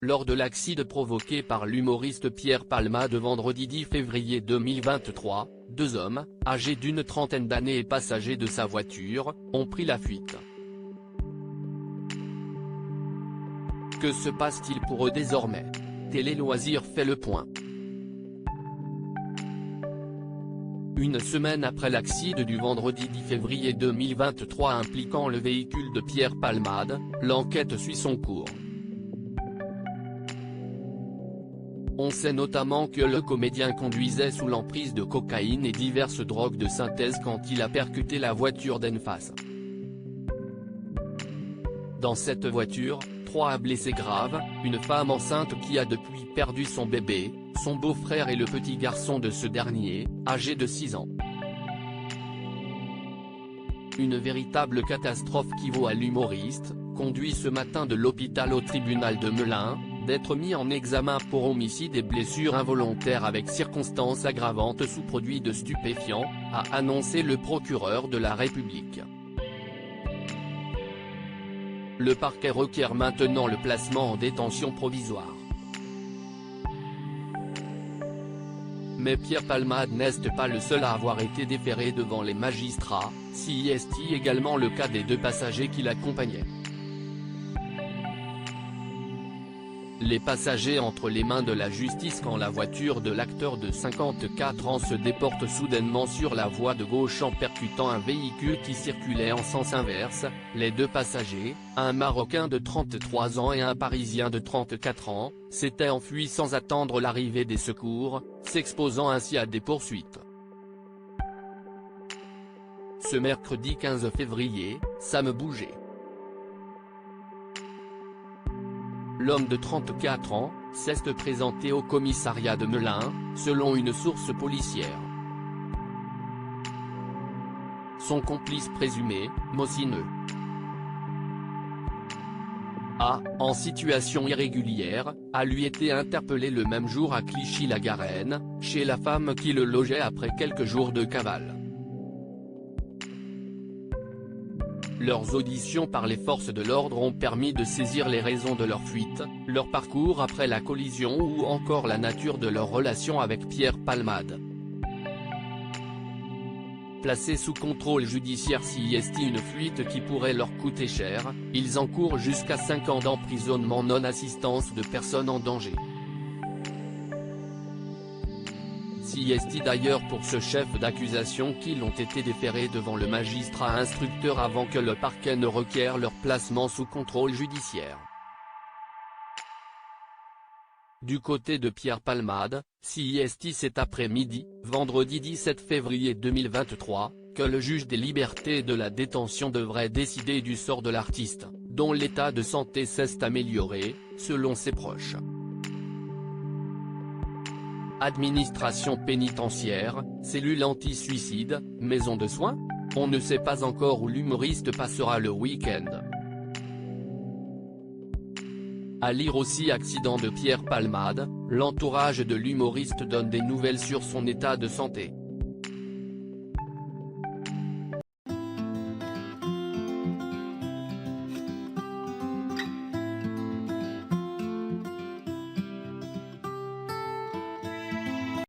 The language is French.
Lors de l'accident provoqué par l'humoriste Pierre Palmade vendredi 10 février 2023, deux hommes, âgés d'une trentaine d'années et passagers de sa voiture, ont pris la fuite. Que se passe-t-il pour eux désormais? Télé Loisirs fait le point. Une semaine après l'accident du vendredi 10 février 2023 impliquant le véhicule de Pierre Palmade, l'enquête suit son cours. On sait notamment que le comédien conduisait sous l'emprise de cocaïne et diverses drogues de synthèse quand il a percuté la voiture d'en face. Dans cette voiture, 3 blessés graves, une femme enceinte qui a depuis perdu son bébé, son beau-frère et le petit garçon de ce dernier, âgé de 6 ans. Une véritable catastrophe qui vaut à l'humoriste, conduit ce matin de l'hôpital au tribunal de Melun, d'être mis en examen pour homicide et blessures involontaires avec circonstances aggravantes sous produit de stupéfiants, a annoncé le procureur de la République. Le parquet requiert maintenant le placement en détention provisoire. Mais Pierre Palmade n'est pas le seul à avoir été déféré devant les magistrats, CIST également le cas des 2 passagers qui l'accompagnaient. Les passagers entre les mains de la justice quand la voiture de l'acteur de 54 ans se déporte soudainement sur la voie de gauche en percutant un véhicule qui circulait en sens inverse. Les 2 passagers, un Marocain de 33 ans et un Parisien de 34 ans, s'étaient enfuis sans attendre l'arrivée des secours, s'exposant ainsi à des poursuites. Ce mercredi 15 février, ça me bougeait. L'homme de 34 ans, s'est présenté au commissariat de Melun, selon une source policière. Son complice présumé, Mosineux A, en situation irrégulière, a lui été interpellé le même jour à Clichy-la-Garenne, chez la femme qui le logeait après quelques jours de cavale. Leurs auditions par les forces de l'ordre ont permis de saisir les raisons de leur fuite, leur parcours après la collision ou encore la nature de leur relation avec Pierre Palmade. Placés sous contrôle judiciaire CIST, une fuite qui pourrait leur coûter cher, ils encourent jusqu'à 5 ans d'emprisonnement non-assistance de personnes en danger. CIST d'ailleurs pour ce chef d'accusation qu'ils ont été déférés devant le magistrat instructeur avant que le parquet ne requiert leur placement sous contrôle judiciaire. Du côté de Pierre Palmade, CIST cet après-midi, vendredi 17 février 2023, que le juge des libertés et de la détention devrait décider du sort de l'artiste, dont l'état de santé s'est amélioré, selon ses proches. Administration pénitentiaire, cellule anti-suicide, maison de soins? On ne sait pas encore où l'humoriste passera le week-end. À lire aussi accident de Pierre Palmade, l'entourage de l'humoriste donne des nouvelles sur son état de santé.